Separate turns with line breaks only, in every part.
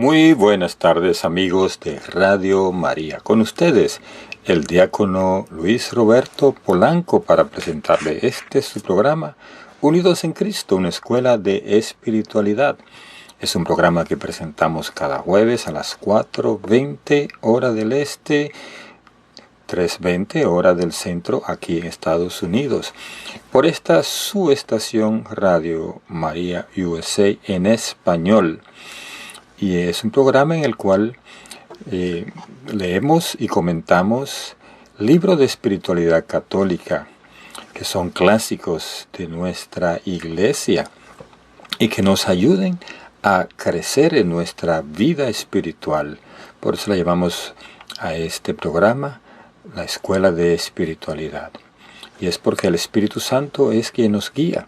Muy buenas tardes, amigos de Radio María. Con ustedes, el diácono Luis Roberto Polanco, para presentarle su programa, Unidos en Cristo, una escuela de espiritualidad. Es un programa que presentamos cada jueves a las 4:20 hora del este, 3:20 hora del centro, aquí en Estados Unidos, por esta su estación Radio María USA en español. Y es un programa en el cual leemos y comentamos libros de espiritualidad católica, que son clásicos de nuestra iglesia y que nos ayuden a crecer en nuestra vida espiritual. Por eso le llamamos a este programa la Escuela de Espiritualidad. Y es porque el Espíritu Santo es quien nos guía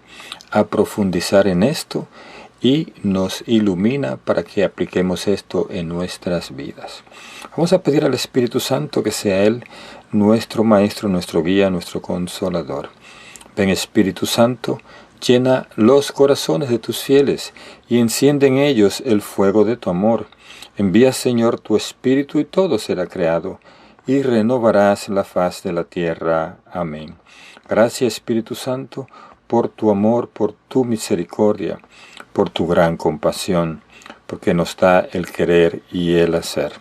a profundizar en esto y nos ilumina para que apliquemos esto en nuestras vidas. Vamos a pedir al Espíritu Santo que sea Él nuestro Maestro, nuestro guía, nuestro Consolador. Ven, Espíritu Santo, llena los corazones de tus fieles y enciende en ellos el fuego de tu amor. Envía, Señor, tu Espíritu y todo será creado y renovarás la faz de la tierra. Amén. Gracias, Espíritu Santo, por tu amor, por tu misericordia, por tu gran compasión, porque nos da el querer y el hacer.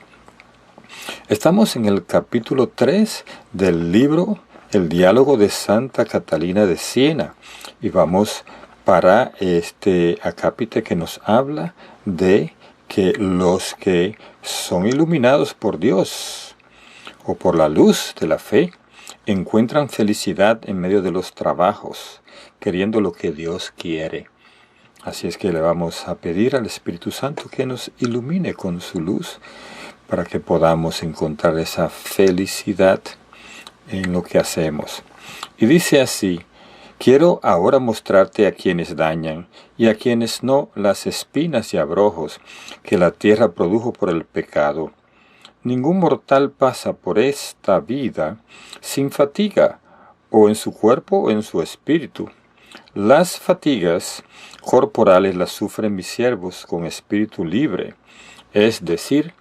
Estamos en el capítulo 3 del libro El diálogo de Santa Catalina de Siena y vamos para este acápite que nos habla de que los que son iluminados por Dios o por la luz de la fe encuentran felicidad en medio de los trabajos, queriendo lo que Dios quiere. Así es que le vamos a pedir al Espíritu Santo que nos ilumine con su luz para que podamos encontrar esa felicidad en lo que hacemos. Y dice así: quiero ahora mostrarte a quienes dañan y a quienes no las espinas y abrojos que la tierra produjo por el pecado. Ningún mortal pasa por esta vida sin fatiga, o en su cuerpo o en su espíritu. Las fatigas corporales las sufren mis siervos con espíritu libre, es decir,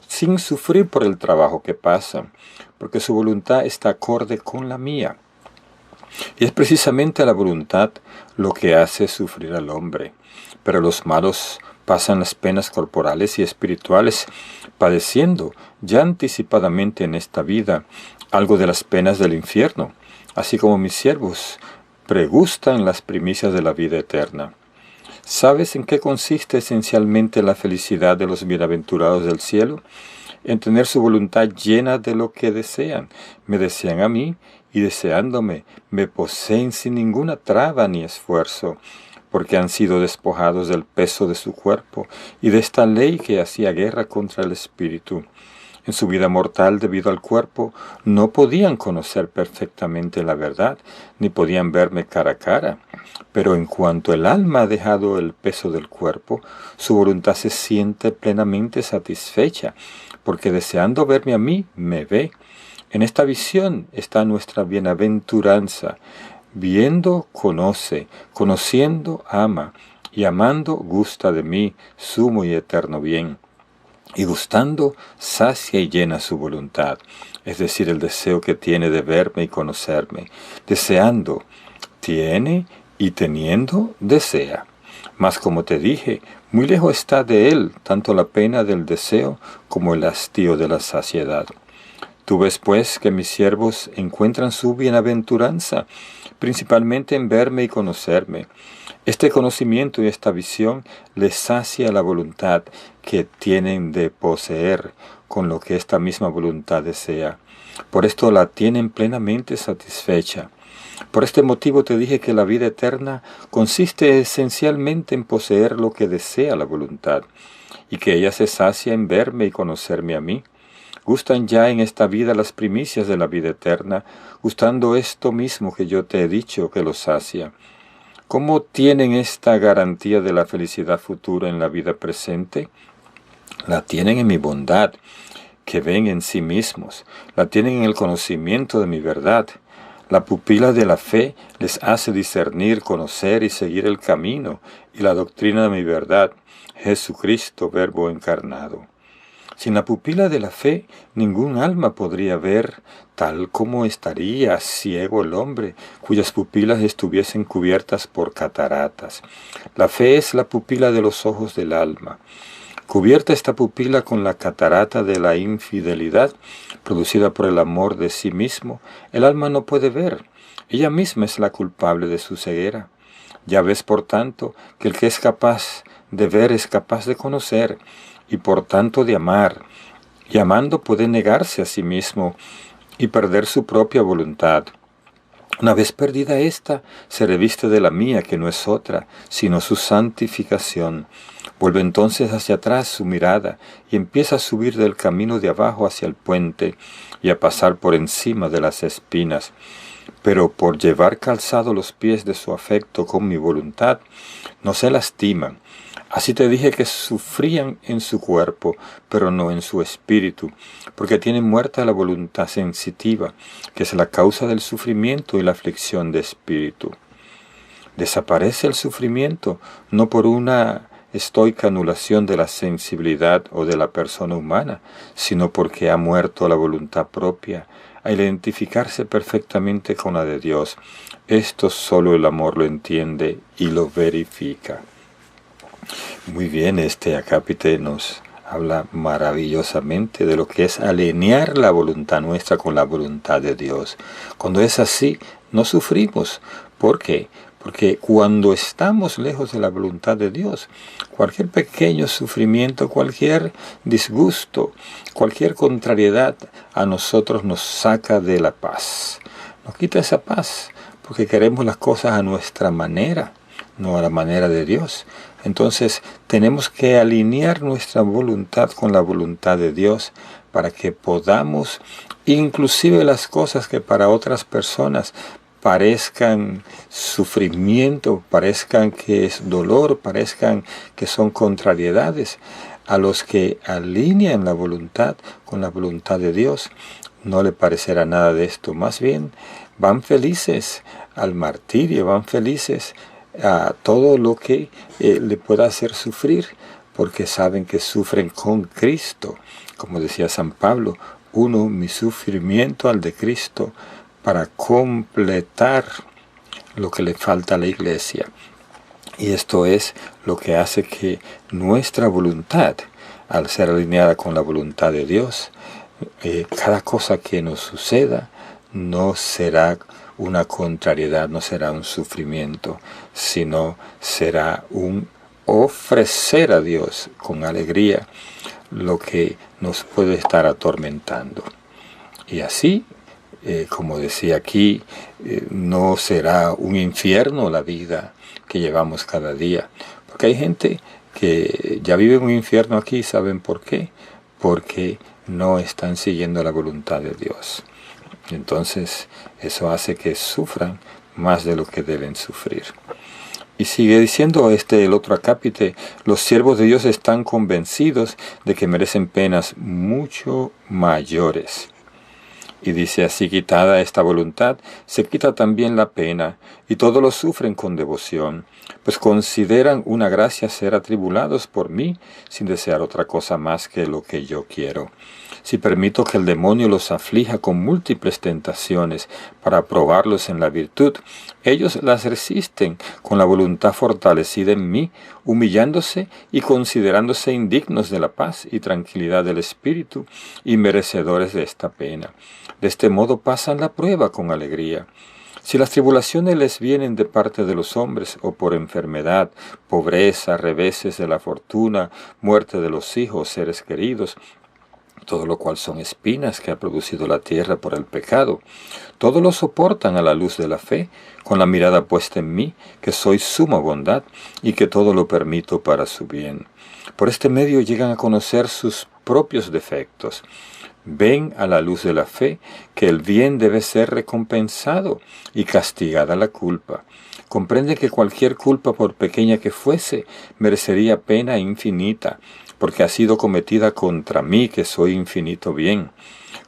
sin sufrir por el trabajo que pasan, porque su voluntad está acorde con la mía. Y es precisamente la voluntad lo que hace sufrir al hombre. Pero los malos pasan las penas corporales y espirituales, padeciendo ya anticipadamente en esta vida algo de las penas del infierno, así como mis siervos pregustan las primicias de la vida eterna. ¿Sabes en qué consiste esencialmente la felicidad de los bienaventurados del cielo? En tener su voluntad llena de lo que desean. Me desean a mí y deseándome me poseen sin ninguna traba ni esfuerzo, porque han sido despojados del peso de su cuerpo y de esta ley que hacía guerra contra el espíritu. En su vida mortal, debido al cuerpo, no podían conocer perfectamente la verdad, ni podían verme cara a cara. Pero en cuanto el alma ha dejado el peso del cuerpo, su voluntad se siente plenamente satisfecha, porque deseando verme a mí, me ve. En esta visión está nuestra bienaventuranza. Viendo, conoce; conociendo, ama; y amando, gusta de mí, sumo y eterno bien. Y gustando, sacia y llena su voluntad, es decir, el deseo que tiene de verme y conocerme. Deseando, tiene, y teniendo, desea. Mas como te dije, muy lejos está de él tanto la pena del deseo como el hastío de la saciedad. Tú ves, pues, que mis siervos encuentran su bienaventuranza, principalmente en verme y conocerme. Este conocimiento y esta visión les sacia la voluntad que tienen de poseer con lo que esta misma voluntad desea. Por esto la tienen plenamente satisfecha. Por este motivo te dije que la vida eterna consiste esencialmente en poseer lo que desea la voluntad, y que ella se sacia en verme y conocerme a mí. Gustan ya en esta vida las primicias de la vida eterna, gustando esto mismo que yo te he dicho que los sacia. ¿Cómo tienen esta garantía de la felicidad futura en la vida presente? La tienen en mi bondad, que ven en sí mismos. La tienen en el conocimiento de mi verdad. La pupila de la fe les hace discernir, conocer y seguir el camino y la doctrina de mi verdad. Jesucristo, Verbo encarnado. Sin la pupila de la fe, ningún alma podría ver, tal como estaría ciego el hombre, cuyas pupilas estuviesen cubiertas por cataratas. La fe es la pupila de los ojos del alma. Cubierta esta pupila con la catarata de la infidelidad, producida por el amor de sí mismo, el alma no puede ver. Ella misma es la culpable de su ceguera. Ya ves, por tanto, que el que es capaz de ver es capaz de conocer, y por tanto de amar. Y amando puede negarse a sí mismo y perder su propia voluntad. Una vez perdida ésta, se reviste de la mía, que no es otra, sino su santificación. Vuelve entonces hacia atrás su mirada y empieza a subir del camino de abajo hacia el puente y a pasar por encima de las espinas. Pero por llevar calzado los pies de su afecto con mi voluntad, no se lastiman. Así te dije que sufrían en su cuerpo, pero no en su espíritu, porque tienen muerta la voluntad sensitiva, que es la causa del sufrimiento y la aflicción de espíritu. Desaparece el sufrimiento no por una estoica anulación de la sensibilidad o de la persona humana, sino porque ha muerto la voluntad propia, a identificarse perfectamente con la de Dios. Esto solo el amor lo entiende y lo verifica. Muy bien, este acápite nos habla maravillosamente de lo que es alinear la voluntad nuestra con la voluntad de Dios. Cuando es así, no sufrimos. ¿Por qué? Porque cuando estamos lejos de la voluntad de Dios, cualquier pequeño sufrimiento, cualquier disgusto, cualquier contrariedad a nosotros nos saca de la paz. Nos quita esa paz porque queremos las cosas a nuestra manera, no a la manera de Dios. Entonces tenemos que alinear nuestra voluntad con la voluntad de Dios para que podamos, inclusive las cosas que para otras personas parezcan sufrimiento, parezcan que es dolor, parezcan que son contrariedades, a los que alinean la voluntad con la voluntad de Dios, no le parecerá nada de esto. Más bien, van felices al martirio, van felices a todo lo que le pueda hacer sufrir, porque saben que sufren con Cristo. Como decía San Pablo, uno mi sufrimiento al de Cristo para completar lo que le falta a la iglesia. Y esto es lo que hace que nuestra voluntad, al ser alineada con la voluntad de Dios, cada cosa que nos suceda no será una contrariedad, no será un sufrimiento, sino será un ofrecer a Dios con alegría lo que nos puede estar atormentando. Y así, como decía aquí, no será un infierno la vida que llevamos cada día. Porque hay gente que ya vive un infierno aquí, ¿saben por qué? Porque no están siguiendo la voluntad de Dios. Entonces, eso hace que sufran más de lo que deben sufrir. Y sigue diciendo el otro acápite, los siervos de Dios están convencidos de que merecen penas mucho mayores. Y dice, así quitada esta voluntad, se quita también la pena, y todos lo sufren con devoción, pues consideran una gracia ser atribulados por mí, sin desear otra cosa más que lo que yo quiero. Si permito que el demonio los aflija con múltiples tentaciones para probarlos en la virtud, ellos las resisten con la voluntad fortalecida en mí, humillándose y considerándose indignos de la paz y tranquilidad del espíritu y merecedores de esta pena. De este modo pasan la prueba con alegría. Si las tribulaciones les vienen de parte de los hombres o por enfermedad, pobreza, reveses de la fortuna, muerte de los hijos, seres queridos, todo lo cual son espinas que ha producido la tierra por el pecado, todo lo soportan a la luz de la fe, con la mirada puesta en mí, que soy suma bondad y que todo lo permito para su bien. Por este medio llegan a conocer sus propios defectos. Ven a la luz de la fe que el bien debe ser recompensado y castigada la culpa. Comprende que cualquier culpa, por pequeña que fuese, merecería pena infinita, porque ha sido cometida contra mí, que soy infinito bien.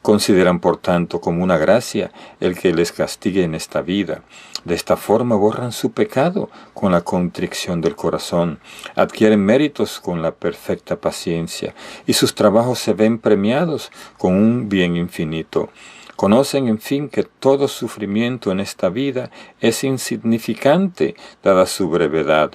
Consideran, por tanto, como una gracia el que les castigue en esta vida. De esta forma borran su pecado con la contrición del corazón, adquieren méritos con la perfecta paciencia, y sus trabajos se ven premiados con un bien infinito. Conocen, en fin, que todo sufrimiento en esta vida es insignificante, dada su brevedad.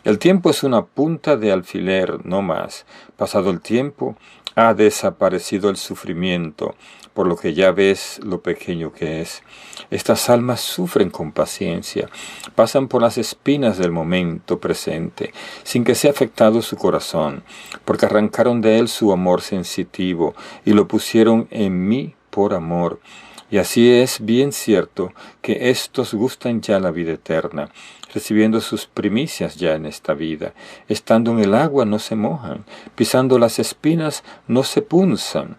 El tiempo es una punta de alfiler, no más. Pasado el tiempo, ha desaparecido el sufrimiento, por lo que ya ves lo pequeño que es. Estas almas sufren con paciencia, pasan por las espinas del momento presente, sin que sea afectado su corazón, porque arrancaron de él su amor sensitivo y lo pusieron en mí por amor. Y así es bien cierto que éstos gustan ya la vida eterna, recibiendo sus primicias ya en esta vida. Estando en el agua no se mojan, pisando las espinas no se punzan.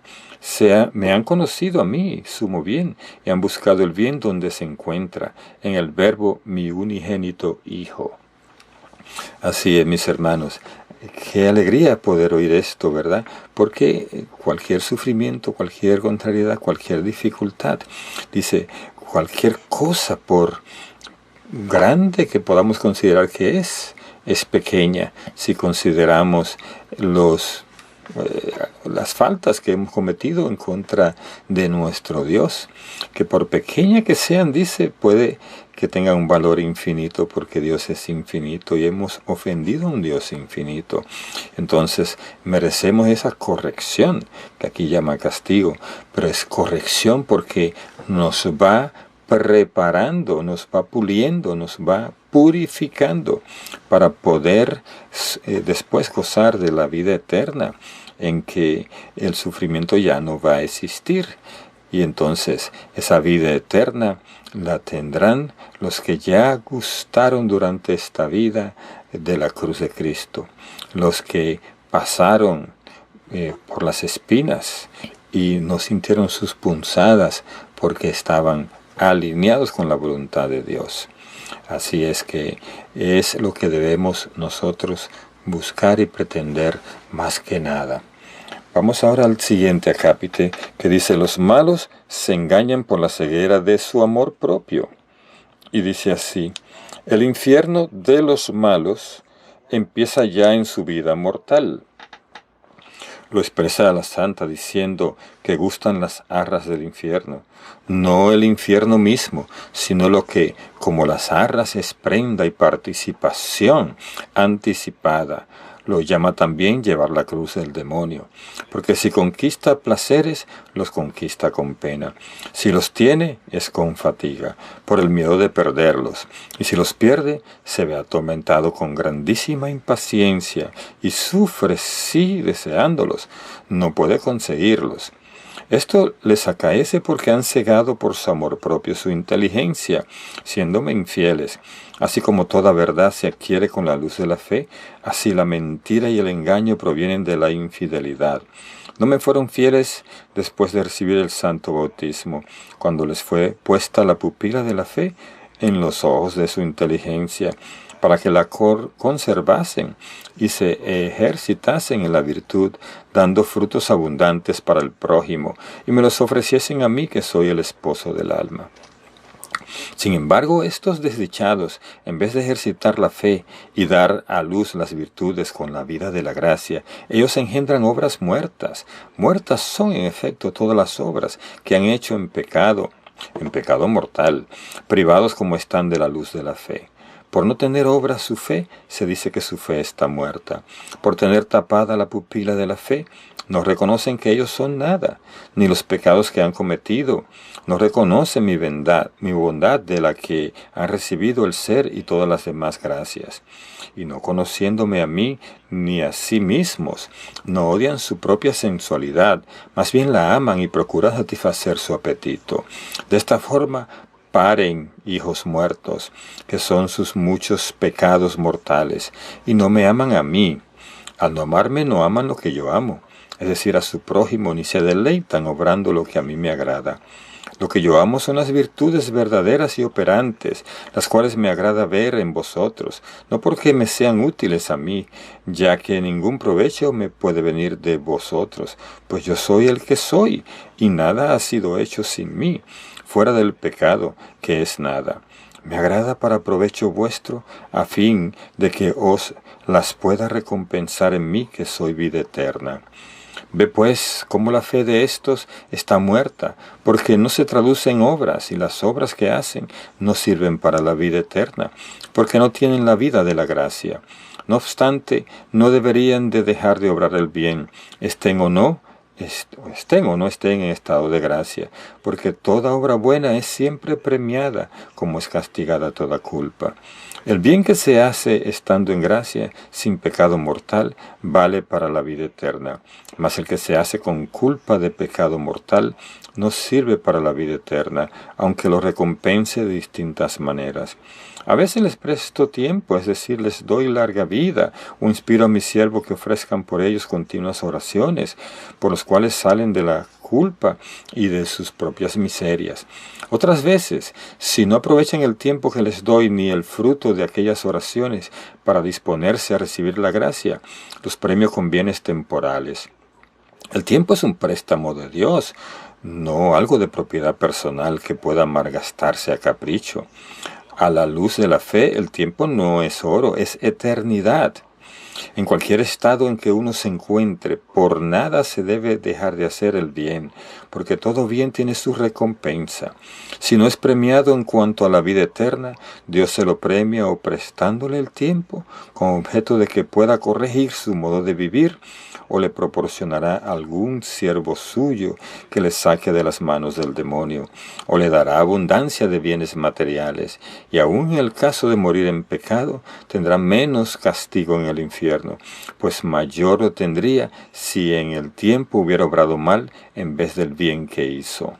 Me han conocido a mí, sumo bien, y han buscado el bien donde se encuentra, en el Verbo mi unigénito Hijo. Así es, mis hermanos. Qué alegría poder oír esto, ¿verdad? Porque cualquier sufrimiento, cualquier contrariedad, cualquier dificultad, dice, cualquier cosa por grande que podamos considerar que es pequeña si consideramos las faltas que hemos cometido en contra de nuestro Dios, que por pequeña que sean, dice, puede que tengan un valor infinito, porque Dios es infinito y hemos ofendido a un Dios infinito. Entonces merecemos esa corrección, que aquí llama castigo, pero es corrección porque nos va preparando, nos va puliendo, nos va purificando para poder después gozar de la vida eterna, en que el sufrimiento ya no va a existir. Y entonces esa vida eterna la tendrán los que ya gustaron durante esta vida de la cruz de Cristo, los que pasaron por las espinas y no sintieron sus punzadas porque estaban alineados con la voluntad de Dios. Así es que es lo que debemos nosotros buscar y pretender más que nada. Vamos ahora al siguiente acápite, que dice: los malos se engañan por la ceguera de su amor propio. Y dice así: el infierno de los malos empieza ya en su vida mortal. Lo expresa la santa diciendo que gustan las arras del infierno. No el infierno mismo, sino lo que, como las arras, es prenda y participación anticipada. Lo llama también llevar la cruz del demonio, porque si conquista placeres, los conquista con pena. Si los tiene, es con fatiga, por el miedo de perderlos. Y si los pierde, se ve atormentado con grandísima impaciencia, y sufre, sí, deseándolos, no puede conseguirlos. Esto les acaece porque han cegado por su amor propio su inteligencia, siéndome infieles. Así como toda verdad se adquiere con la luz de la fe, así la mentira y el engaño provienen de la infidelidad. No me fueron fieles después de recibir el santo bautismo, cuando les fue puesta la pupila de la fe en los ojos de su inteligencia, para que la conservasen y se ejercitasen en la virtud, dando frutos abundantes para el prójimo, y me los ofreciesen a mí, que soy el esposo del alma. Sin embargo, estos desdichados, en vez de ejercitar la fe y dar a luz las virtudes con la vida de la gracia, ellos engendran obras muertas. Muertas son, en efecto, todas las obras que han hecho en pecado mortal, privados como están de la luz de la fe. Por no tener obra su fe, se dice que su fe está muerta. Por tener tapada la pupila de la fe, no reconocen que ellos son nada, ni los pecados que han cometido. No reconocen mi bondad de la que han recibido el ser y todas las demás gracias. Y no conociéndome a mí ni a sí mismos, no odian su propia sensualidad, más bien la aman y procuran satisfacer su apetito. De esta forma, paren, hijos muertos, que son sus muchos pecados mortales, y no me aman a mí. Al no amarme, no aman lo que yo amo, es decir, a su prójimo, ni se deleitan obrando lo que a mí me agrada. Lo que yo amo son las virtudes verdaderas y operantes, las cuales me agrada ver en vosotros, no porque me sean útiles a mí, ya que ningún provecho me puede venir de vosotros, pues yo soy el que soy, y nada ha sido hecho sin mí, fuera del pecado, que es nada. Me agrada para provecho vuestro, a fin de que os las pueda recompensar en mí, que soy vida eterna. Ve pues cómo la fe de estos está muerta, porque no se traduce en obras, y las obras que hacen no sirven para la vida eterna, porque no tienen la vida de la gracia. No obstante, no deberían de dejar de obrar el bien, estén o no estén en estado de gracia, porque toda obra buena es siempre premiada, como es castigada toda culpa. El bien que se hace estando en gracia, sin pecado mortal, vale para la vida eterna, mas el que se hace con culpa de pecado mortal no sirve para la vida eterna, aunque lo recompense de distintas maneras. A veces les presto tiempo, es decir, les doy larga vida, o inspiro a mi siervo que ofrezcan por ellos continuas oraciones, por los cuales salen de la culpa y de sus propias miserias. Otras veces, si no aprovechan el tiempo que les doy ni el fruto de aquellas oraciones para disponerse a recibir la gracia, los premio con bienes temporales. El tiempo es un préstamo de Dios, no algo de propiedad personal que pueda malgastarse a capricho. A la luz de la fe, el tiempo no es oro, es eternidad. En cualquier estado en que uno se encuentre, por nada se debe dejar de hacer el bien, porque todo bien tiene su recompensa. Si no es premiado en cuanto a la vida eterna, Dios se lo premia o prestándole el tiempo, con objeto de que pueda corregir su modo de vivir, o le proporcionará algún siervo suyo que le saque de las manos del demonio, o le dará abundancia de bienes materiales, y aun en el caso de morir en pecado, tendrá menos castigo en el infierno, pues mayor lo tendría si en el tiempo hubiera obrado mal en vez del bien que hizo.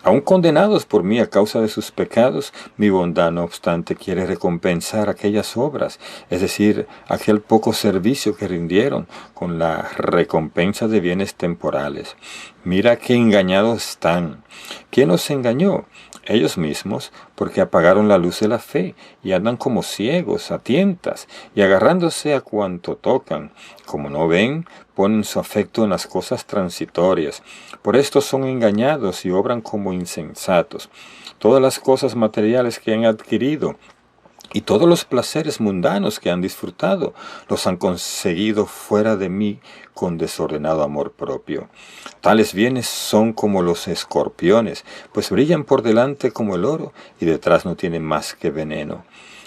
Aun condenados por mí a causa de sus pecados, mi bondad no obstante quiere recompensar aquellas obras, es decir, aquel poco servicio que rindieron, con la recompensa de bienes temporales. Mira qué engañados están. ¿Quién los engañó? Ellos mismos, porque apagaron la luz de la fe, y andan como ciegos, a tientas, y agarrándose a cuanto tocan. Como no ven, ponen su afecto en las cosas transitorias. Por esto son engañados y obran como insensatos. Todas las cosas materiales que han adquirido, y todos los placeres mundanos que han disfrutado, los han conseguido fuera de mí con desordenado amor propio. Tales bienes son como los escorpiones, pues brillan por delante como el oro y detrás no tienen más que veneno.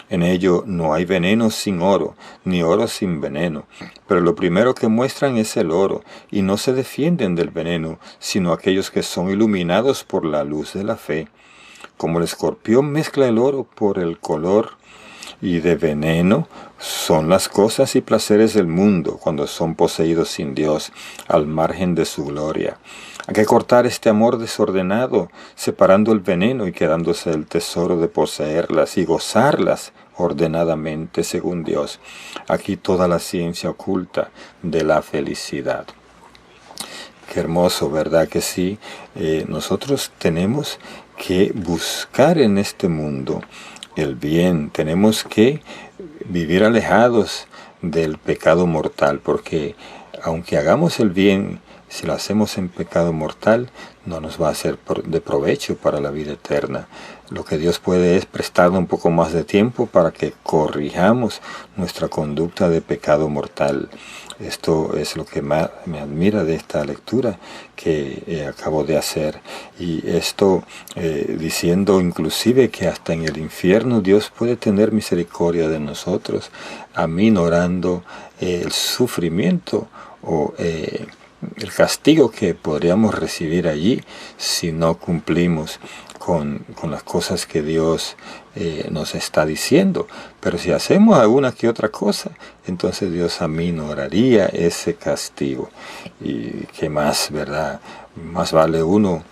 En ello no hay veneno sin oro, ni oro sin veneno. Pero lo primero que muestran es el oro, y no se defienden del veneno, sino aquellos que son iluminados por la luz de la fe. Como el escorpión mezcla el oro por el color y de veneno, son las cosas y placeres del mundo cuando son poseídos sin Dios, al margen de su gloria. Hay que cortar este amor desordenado, separando el veneno y quedándose el tesoro de poseerlas y gozarlas ordenadamente según Dios. Aquí toda la ciencia oculta de la felicidad. Qué hermoso, ¿verdad que sí? Nosotros tenemos que buscar en este mundo el bien, tenemos que vivir alejados del pecado mortal, porque aunque hagamos el bien, si lo hacemos en pecado mortal, no nos va a ser de provecho para la vida eterna. Lo que Dios puede es prestarnos un poco más de tiempo para que corrijamos nuestra conducta de pecado mortal. Esto es lo que más me admira de esta lectura que acabo de hacer. Y esto diciendo inclusive que hasta en el infierno Dios puede tener misericordia de nosotros, aminorando el sufrimiento o el castigo que podríamos recibir allí si no cumplimos con las cosas que Dios nos está diciendo. Pero si hacemos alguna que otra cosa, entonces Dios aminoraría ese castigo. Y qué más, ¿verdad? Más vale uno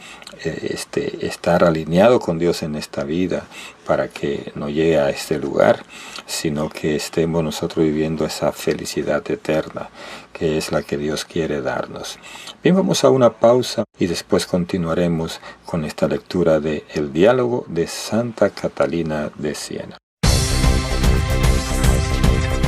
estar alineado con Dios en esta vida para que no llegue a este lugar, sino que estemos nosotros viviendo esa felicidad eterna que es la que Dios quiere darnos. Bien, vamos a una pausa y después continuaremos con esta lectura de El diálogo de Santa Catalina de Siena.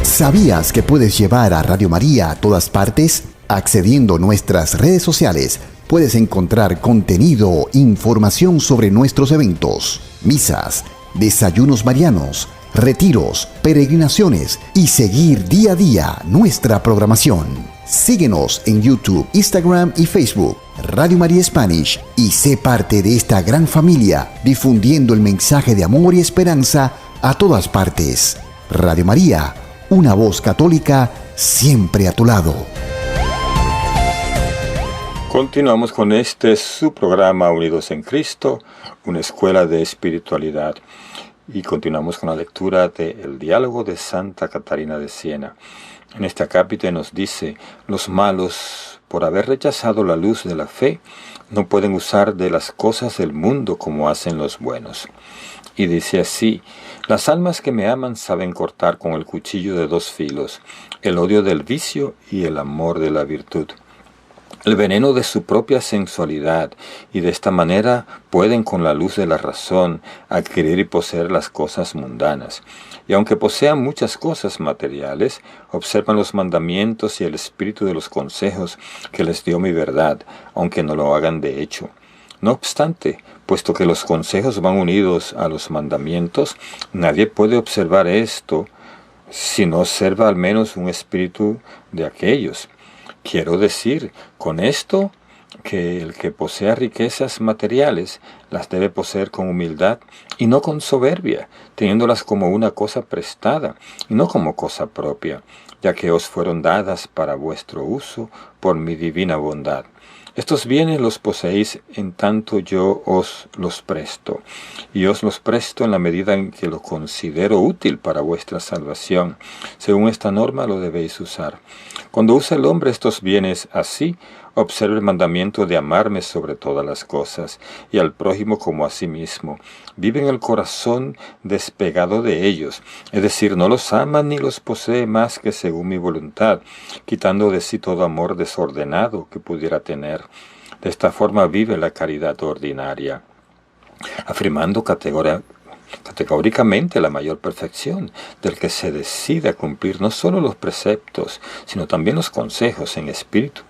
¿Sabías que puedes llevar a Radio María a todas partes? Accediendo a nuestras redes sociales, puedes encontrar contenido, información sobre nuestros eventos, misas, desayunos marianos, retiros, peregrinaciones y seguir día a día nuestra programación. Síguenos en YouTube, Instagram y Facebook, Radio María Spanish, y sé parte de esta gran familia difundiendo el mensaje de amor y esperanza a todas partes. Radio María, una voz católica siempre a tu lado.
Continuamos con su programa Unidos en Cristo, una escuela de espiritualidad. Y continuamos con la lectura de El diálogo de Santa Catalina de Siena. En este acápite nos dice: los malos, por haber rechazado la luz de la fe, no pueden usar de las cosas del mundo como hacen los buenos. Y dice así: las almas que me aman saben cortar con el cuchillo de dos filos, el odio del vicio y el amor de la virtud, el veneno de su propia sensualidad, y de esta manera pueden con la luz de la razón adquirir y poseer las cosas mundanas. Y aunque posean muchas cosas materiales, observan los mandamientos y el espíritu de los consejos que les dio mi verdad, aunque no lo hagan de hecho. No obstante, puesto que los consejos van unidos a los mandamientos, nadie puede observar esto si no observa al menos un espíritu de aquellos. Quiero decir con esto que el que posea riquezas materiales las debe poseer con humildad y no con soberbia, teniéndolas como una cosa prestada y no como cosa propia, ya que os fueron dadas para vuestro uso por mi divina bondad. Estos bienes los poseéis en tanto yo os los presto, y os los presto en la medida en que lo considero útil para vuestra salvación. Según esta norma lo debéis usar. Cuando usa el hombre estos bienes así, observe el mandamiento de amarme sobre todas las cosas, y al prójimo como a sí mismo. Vive en el corazón despegado de ellos, es decir, no los ama ni los posee más que según mi voluntad, quitando de sí todo amor desordenado que pudiera tener. De esta forma vive la caridad ordinaria, afirmando categóricamente la mayor perfección del que se decide a cumplir no solo los preceptos, sino también los consejos en espíritu.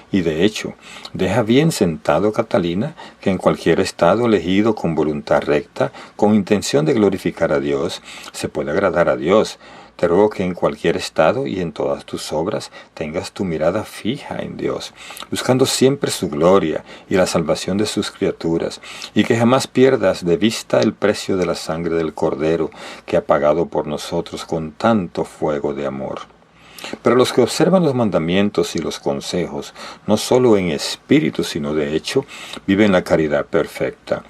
Y de hecho, deja bien sentado Catalina que en cualquier estado elegido con voluntad recta, con intención de glorificar a Dios, se puede agradar a Dios. Te ruego que en cualquier estado y en todas tus obras tengas tu mirada fija en Dios, buscando siempre su gloria y la salvación de sus criaturas, y que jamás pierdas de vista el precio de la sangre del Cordero que ha pagado por nosotros con tanto fuego de amor. Pero los que observan los mandamientos y los consejos, no solo en espíritu, sino de hecho, viven la caridad perfecta.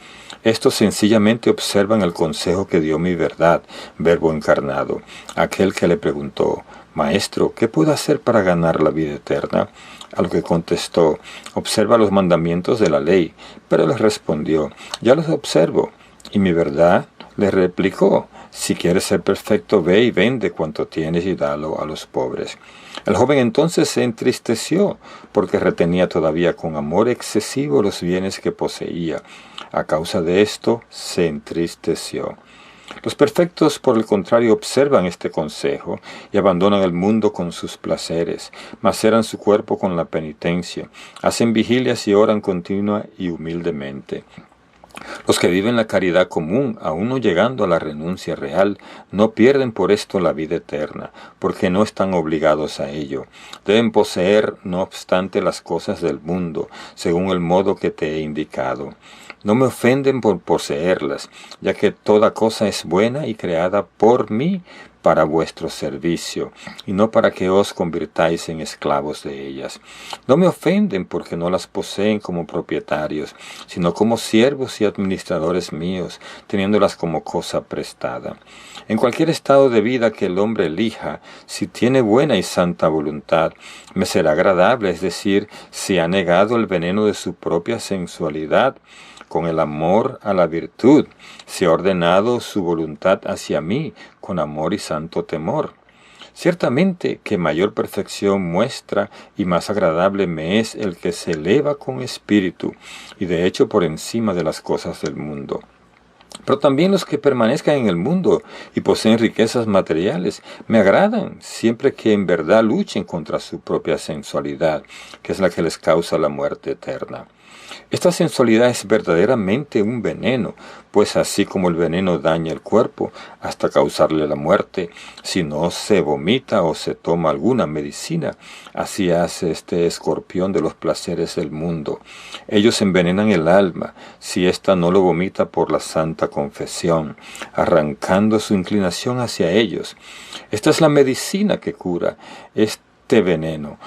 Estos sencillamente observan el consejo que dio mi verdad, Verbo encarnado, aquel que le preguntó: Maestro, ¿qué puedo hacer para ganar la vida eterna? A lo que contestó: observa los mandamientos de la ley. Pero les respondió: ya los observo. Y mi verdad le replicó: si quieres ser perfecto, ve y vende cuanto tienes y dalo a los pobres. El joven entonces se entristeció, porque retenía todavía con amor excesivo los bienes que poseía. A causa de esto, se entristeció. Los perfectos, por el contrario, observan este consejo y abandonan el mundo con sus placeres, maceran su cuerpo con la penitencia, hacen vigilias y oran continua y humildemente. Los que viven la caridad común, aun no llegando a la renuncia real, no pierden por esto la vida eterna, porque no están obligados a ello. Deben poseer, no obstante, las cosas del mundo, según el modo que te he indicado. No me ofenden por poseerlas, ya que toda cosa es buena y creada por mí, para vuestro servicio, y no para que os convirtáis en esclavos de ellas. No me ofenden porque no las poseen como propietarios, sino como siervos y administradores míos, teniéndolas como cosa prestada. En cualquier estado de vida que el hombre elija, si tiene buena y santa voluntad, me será agradable, es decir, si ha negado el veneno de su propia sensualidad, con el amor a la virtud, si ha ordenado su voluntad hacia mí, con amor y santo temor. Ciertamente que mayor perfección muestra y más agradable me es el que se eleva con espíritu, y de hecho por encima de las cosas del mundo. Pero también los que permanezcan en el mundo y poseen riquezas materiales me agradan, siempre que en verdad luchen contra su propia sensualidad, que es la que les causa la muerte eterna. Esta sensualidad es verdaderamente un veneno, pues así como el veneno daña el cuerpo hasta causarle la muerte, si no se vomita o se toma alguna medicina, así hace este escorpión de los placeres del mundo. Ellos envenenan el alma, si ésta no lo vomita por la santa confesión, arrancando su inclinación hacia ellos. Esta es la medicina que cura este veneno,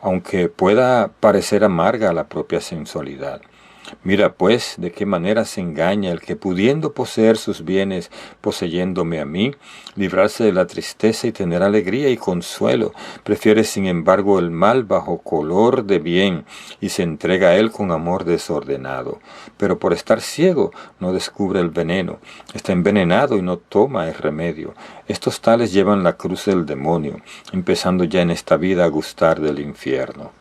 aunque pueda parecer amarga a la propia sensualidad. Mira pues de qué manera se engaña el que, pudiendo poseer sus bienes, poseyéndome a mí, librarse de la tristeza y tener alegría y consuelo, prefiere sin embargo el mal bajo color de bien, y se entrega a él con amor desordenado. Pero por estar ciego no descubre el veneno, está envenenado y no toma el remedio. Estos tales llevan la cruz del demonio, empezando ya en esta vida a gustar del infierno.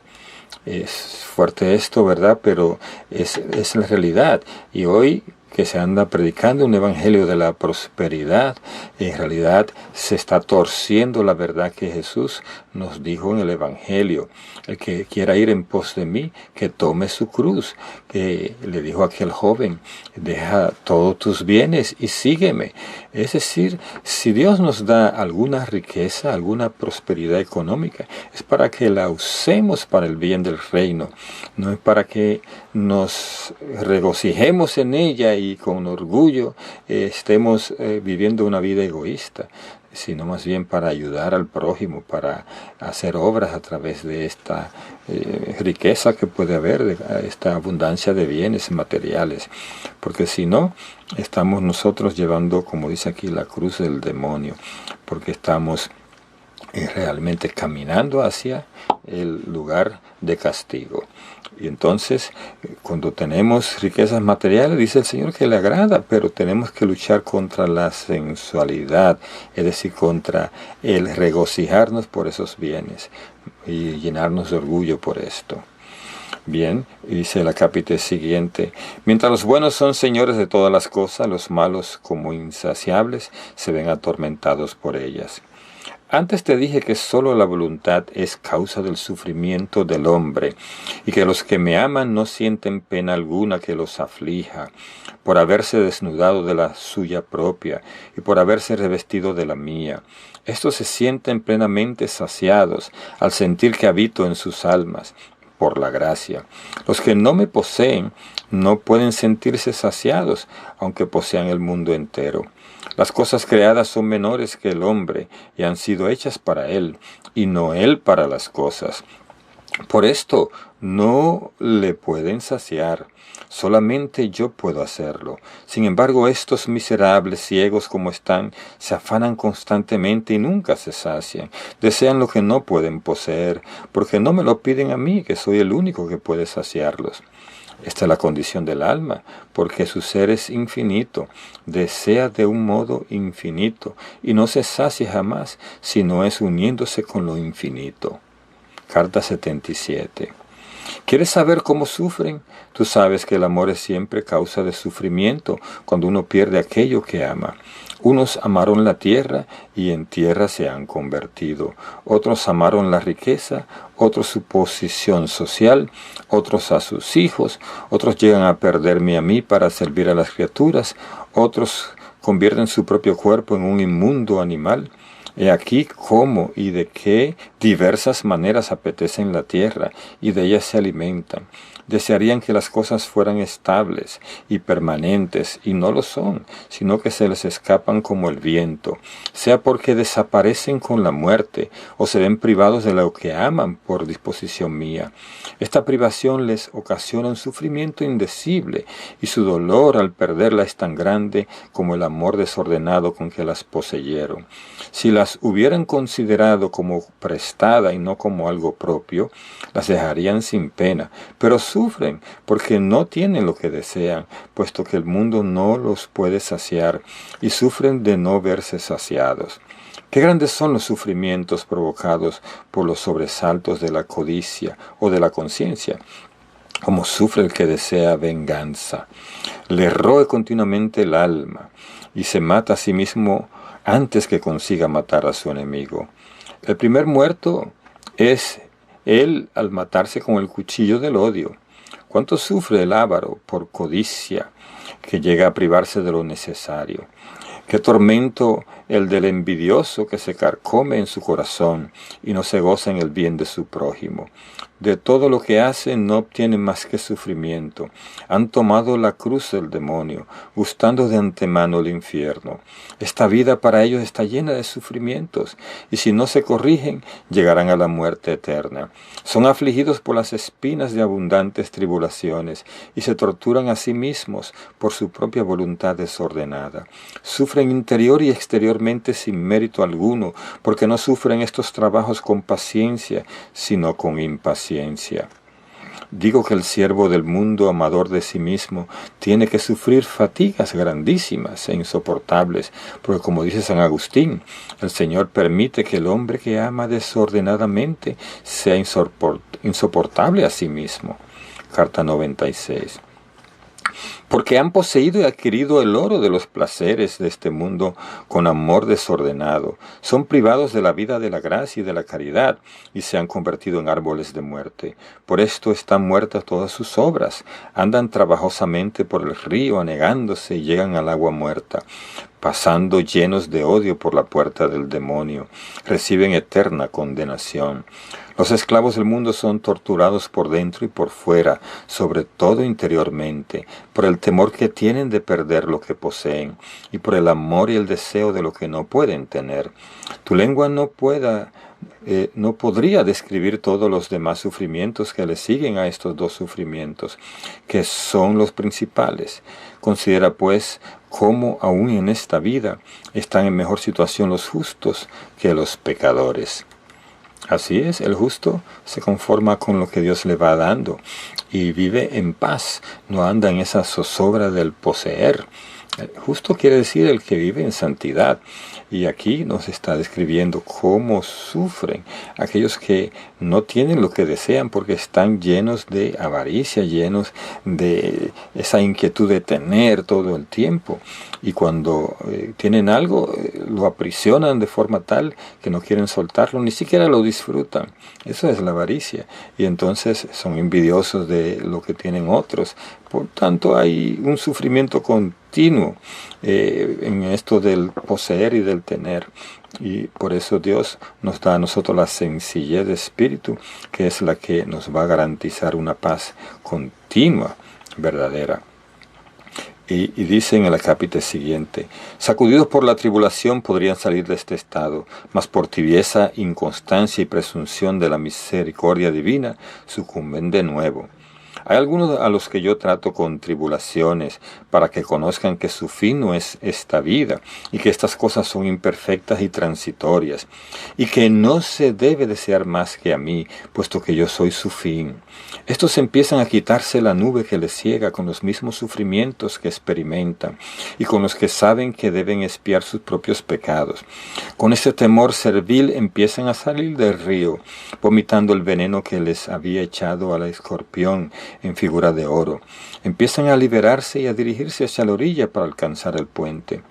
Es fuerte esto, ¿verdad? Pero es la realidad. Y hoy que se anda predicando un evangelio de la prosperidad, en realidad se está torciendo la verdad que Jesús nos dijo en el evangelio. El que quiera ir en pos de mí, que tome su cruz, que le dijo a aquel joven, deja todos tus bienes y sígueme. Es decir, si Dios nos da alguna riqueza, alguna prosperidad económica, es para que la usemos para el bien del reino, no es para que nos regocijemos en ella y con orgullo estemos viviendo una vida egoísta, sino más bien para ayudar al prójimo, para hacer obras a través de esta riqueza que puede haber, de esta abundancia de bienes materiales, porque si no, estamos nosotros llevando, como dice aquí, la cruz del demonio, porque estamos realmente caminando hacia el lugar de castigo. Y entonces, cuando tenemos riquezas materiales, dice el Señor que le agrada, pero tenemos que luchar contra la sensualidad, es decir, contra el regocijarnos por esos bienes y llenarnos de orgullo por esto. Bien, dice el acápite siguiente: mientras los buenos son señores de todas las cosas, los malos, como insaciables, se ven atormentados por ellas. Antes te dije que sólo la voluntad es causa del sufrimiento del hombre, y que los que me aman no sienten pena alguna que los aflija, por haberse desnudado de la suya propia, y por haberse revestido de la mía. Estos se sienten plenamente saciados, al sentir que habito en sus almas, por la gracia. Los que no me poseen no pueden sentirse saciados, aunque posean el mundo entero. Las cosas creadas son menores que el hombre, y han sido hechas para él, y no él para las cosas. Por esto no le pueden saciar, solamente yo puedo hacerlo. Sin embargo, estos miserables, ciegos como están, se afanan constantemente y nunca se sacian. Desean lo que no pueden poseer, porque no me lo piden a mí, que soy el único que puede saciarlos. Esta es la condición del alma, porque su ser es infinito, desea de un modo infinito, y no se sacia jamás, si no es uniéndose con lo infinito. Carta 77. ¿Quieres saber cómo sufren? Tú sabes que el amor es siempre causa de sufrimiento cuando uno pierde aquello que ama. Unos amaron la tierra y en tierra se han convertido. Otros amaron la riqueza, otros su posición social, otros a sus hijos, otros llegan a perderme a mí para servir a las criaturas, otros convierten su propio cuerpo en un inmundo animal. He aquí cómo y de qué diversas maneras apetecen la tierra, y de ella se alimentan. Desearían que las cosas fueran estables y permanentes, y no lo son, sino que se les escapan como el viento, sea porque desaparecen con la muerte o se ven privados de lo que aman por disposición mía. Esta privación les ocasiona un sufrimiento indecible, y su dolor al perderla es tan grande como el amor desordenado con que las poseyeron. Si las hubieran considerado como prestada y no como algo propio, las dejarían sin pena, pero sufren porque no tienen lo que desean, puesto que el mundo no los puede saciar, y sufren de no verse saciados. Qué grandes son los sufrimientos provocados por los sobresaltos de la codicia o de la conciencia. Como sufre el que desea venganza. Le roe continuamente el alma y se mata a sí mismo antes que consiga matar a su enemigo. El primer muerto es él al matarse con el cuchillo del odio. ¿Cuánto sufre el avaro por codicia que llega a privarse de lo necesario? Qué tormento el del envidioso que se carcome en su corazón y no se goza en el bien de su prójimo. De todo lo que hacen no obtienen más que sufrimiento. Han tomado la cruz del demonio, gustando de antemano el infierno. Esta vida para ellos está llena de sufrimientos, y si no se corrigen, llegarán a la muerte eterna. Son afligidos por las espinas de abundantes tribulaciones, y se torturan a sí mismos por su propia voluntad desordenada. Sufren interior y exteriormente sin mérito alguno, porque no sufren estos trabajos con paciencia, sino con impaciencia. Digo que el siervo del mundo, amador de sí mismo, tiene que sufrir fatigas grandísimas e insoportables, porque como dice San Agustín, el Señor permite que el hombre que ama desordenadamente sea insoportable a sí mismo. Carta 96. Porque han poseído y adquirido el oro de los placeres de este mundo con amor desordenado. Son privados de la vida de la gracia y de la caridad, y se han convertido en árboles de muerte. Por esto están muertas todas sus obras. Andan trabajosamente por el río, anegándose, y llegan al agua muerta, pasando llenos de odio por la puerta del demonio. Reciben eterna condenación. Los esclavos del mundo son torturados por dentro y por fuera, sobre todo interiormente, por el temor que tienen de perder lo que poseen, y por el amor y el deseo de lo que no pueden tener. Tu lengua no podría describir todos los demás sufrimientos que le siguen a estos dos sufrimientos, que son los principales. Considera, pues, cómo aún en esta vida están en mejor situación los justos que los pecadores. Así es, el justo se conforma con lo que Dios le va dando y vive en paz, no anda en esa zozobra del poseer. El justo quiere decir el que vive en santidad. Y aquí nos está describiendo cómo sufren aquellos que no tienen lo que desean porque están llenos de avaricia, llenos de esa inquietud de tener todo el tiempo. Y cuando tienen algo, lo aprisionan de forma tal que no quieren soltarlo, ni siquiera lo disfrutan. Eso es la avaricia. Y entonces son envidiosos de lo que tienen otros. Por tanto, hay un sufrimiento continuo en esto del poseer y del tener. Y por eso Dios nos da a nosotros la sencillez de espíritu, que es la que nos va a garantizar una paz continua, verdadera. Y dice en el acápite siguiente: sacudidos por la tribulación podrían salir de este estado, mas por tibieza, inconstancia y presunción de la misericordia divina sucumben de nuevo. Hay algunos a los que yo trato con tribulaciones para que conozcan que su fin no es esta vida y que estas cosas son imperfectas y transitorias y que no se debe desear más que a mí, puesto que yo soy su fin. Estos empiezan a quitarse la nube que les ciega con los mismos sufrimientos que experimentan y con los que saben que deben expiar sus propios pecados. Con ese temor servil empiezan a salir del río, vomitando el veneno que les había echado al escorpión en figura de oro. Empiezan a liberarse y a dirigirse hacia la orilla para alcanzar el puente.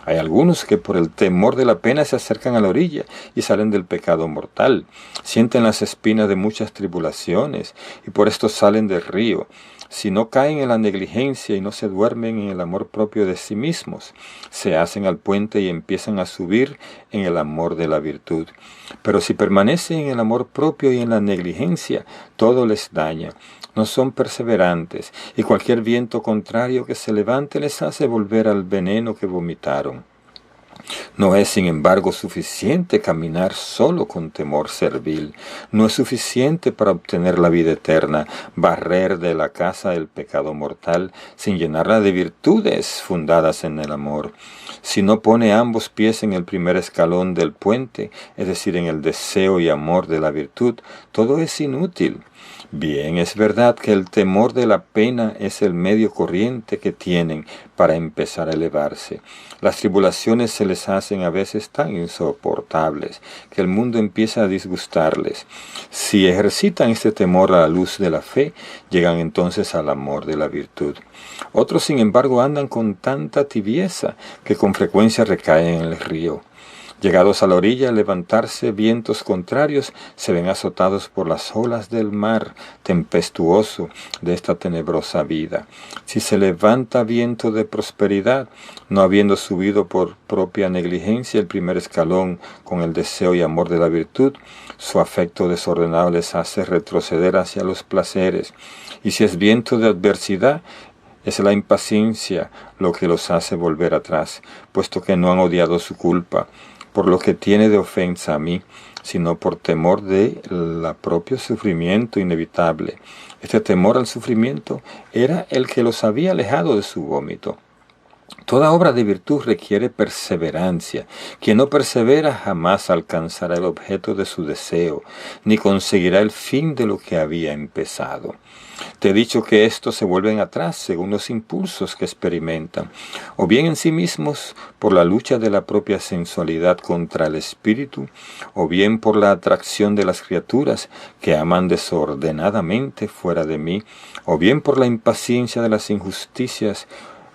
Hay algunos que por el temor de la pena se acercan a la orilla y salen del pecado mortal. Sienten las espinas de muchas tribulaciones y por esto salen del río. Si no caen en la negligencia y no se duermen en el amor propio de sí mismos, se hacen al puente y empiezan a subir en el amor de la virtud. Pero si permanecen en el amor propio y en la negligencia, todo les daña. no son perseverantes, y cualquier viento contrario que se levante les hace volver al veneno que vomitaron. No es, sin embargo, suficiente caminar solo con temor servil. No es suficiente para obtener la vida eterna, barrer de la casa el pecado mortal, sin llenarla de virtudes fundadas en el amor. Si no pone ambos pies en el primer escalón del puente, es decir, en el deseo y amor de la virtud, todo es inútil. Bien, es verdad que el temor de la pena es el medio corriente que tienen para empezar a elevarse. Las tribulaciones se les hacen a veces tan insoportables que el mundo empieza a disgustarles. Si ejercitan este temor a la luz de la fe, llegan entonces al amor de la virtud. Otros, sin embargo, andan con tanta tibieza que con frecuencia recaen en el río. Llegados a la orilla, al levantarse vientos contrarios, se ven azotados por las olas del mar tempestuoso de esta tenebrosa vida. Si se levanta viento de prosperidad, no habiendo subido por propia negligencia el primer escalón con el deseo y amor de la virtud, su afecto desordenado les hace retroceder hacia los placeres. Y si es viento de adversidad, es la impaciencia lo que los hace volver atrás, puesto que no han odiado su culpa, por lo que tiene de ofensa a mí, sino por temor de la propio sufrimiento inevitable. Este temor al sufrimiento era el que los había alejado de su vómito. Toda obra de virtud requiere perseverancia. Quien no persevera jamás alcanzará el objeto de su deseo, ni conseguirá el fin de lo que había empezado. Te he dicho que estos se vuelven atrás según los impulsos que experimentan, o bien en sí mismos por la lucha de la propia sensualidad contra el espíritu, o bien por la atracción de las criaturas que aman desordenadamente fuera de mí, o bien por la impaciencia de las injusticias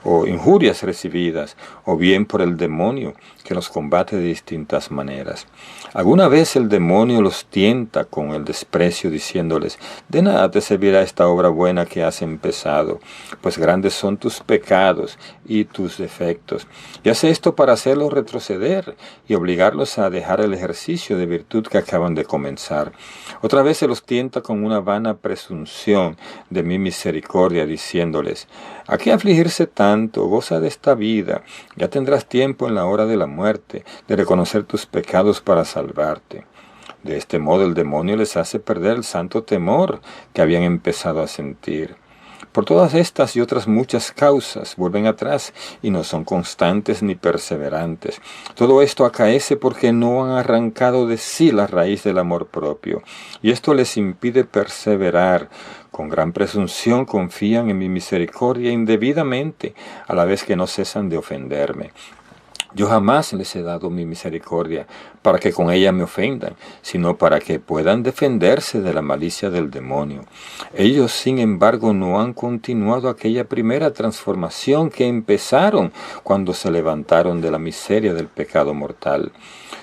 o injurias recibidas, o bien por el demonio que los combate de distintas maneras. Alguna vez el demonio los tienta con el desprecio, diciéndoles: de nada te servirá esta obra buena que has empezado, pues grandes son tus pecados y tus defectos. Y hace esto para hacerlos retroceder y obligarlos a dejar el ejercicio de virtud que acaban de comenzar. Otra vez se los tienta con una vana presunción de mi misericordia, diciéndoles: ¿a qué afligirse tanto? Goza de esta vida. Ya tendrás tiempo en la hora de la muerte de reconocer tus pecados para salvarte. De este modo el demonio les hace perder el santo temor que habían empezado a sentir. Por todas estas y otras muchas causas vuelven atrás y no son constantes ni perseverantes. Todo esto acaece porque no han arrancado de sí la raíz del amor propio, y esto les impide perseverar. Con gran presunción confían en mi misericordia indebidamente, a la vez que no cesan de ofenderme. Yo jamás les he dado mi misericordia para que con ella me ofendan, sino para que puedan defenderse de la malicia del demonio. Ellos, sin embargo, no han continuado aquella primera transformación que empezaron cuando se levantaron de la miseria del pecado mortal.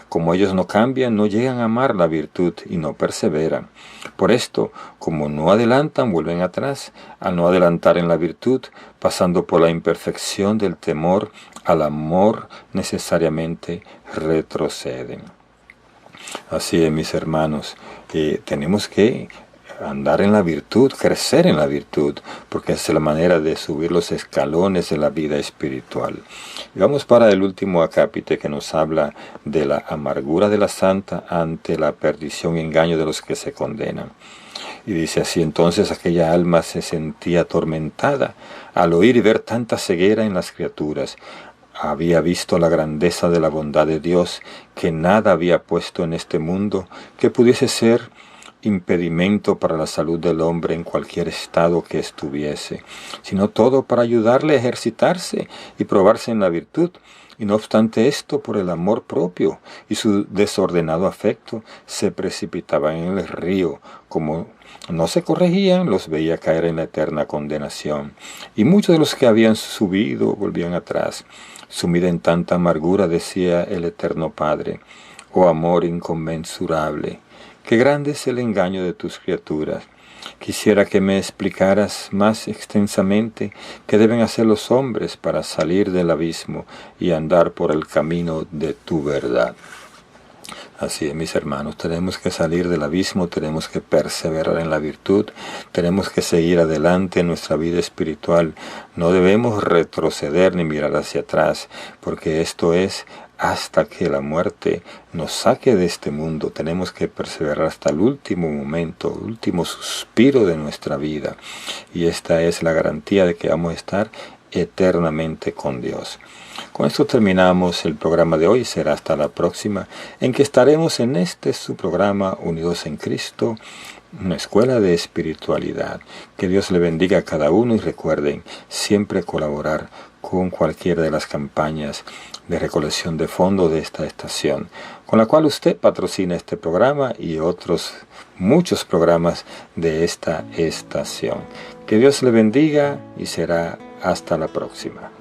Como ellos no cambian, no llegan a amar la virtud y no perseveran. Por esto, como no adelantan, vuelven atrás, al no adelantar en la virtud, pasando por la imperfección del temor al amor, necesariamente retroceden. Así es, mis hermanos, tenemos que andar en la virtud, crecer en la virtud, porque es la manera de subir los escalones de la vida espiritual. Y vamos para el último acápite, que nos habla de la amargura de la santa ante la perdición y engaño de los que se condenan. Y dice así: entonces aquella alma se sentía atormentada al oír y ver tanta ceguera en las criaturas. Había visto la grandeza de la bondad de Dios, que nada había puesto en este mundo que pudiese ser impedimento para la salud del hombre en cualquier estado que estuviese, sino todo para ayudarle a ejercitarse y probarse en la virtud. Y no obstante esto, por el amor propio y su desordenado afecto, se precipitaban en el río. Como no se corregían, los veía caer en la eterna condenación. Y muchos de los que habían subido volvían atrás. Sumida en tanta amargura, decía el Eterno Padre: oh amor inconmensurable, qué grande es el engaño de tus criaturas. Quisiera que me explicaras más extensamente qué deben hacer los hombres para salir del abismo y andar por el camino de tu verdad. Así es, mis hermanos, tenemos que salir del abismo, tenemos que perseverar en la virtud, tenemos que seguir adelante en nuestra vida espiritual. No debemos retroceder ni mirar hacia atrás, porque esto es hasta que la muerte nos saque de este mundo. Tenemos que perseverar hasta el último momento, último suspiro de nuestra vida. Y esta es la garantía de que vamos a estar eternamente con Dios. Con esto terminamos el programa de hoy. Será hasta la próxima, en que estaremos en su programa Unidos en Cristo, una escuela de espiritualidad. Que Dios le bendiga a cada uno y recuerden siempre colaborar con cualquiera de las campañas de recolección de fondos de esta estación, con la cual usted patrocina este programa y otros muchos programas de esta estación. Que Dios le bendiga y será hasta la próxima.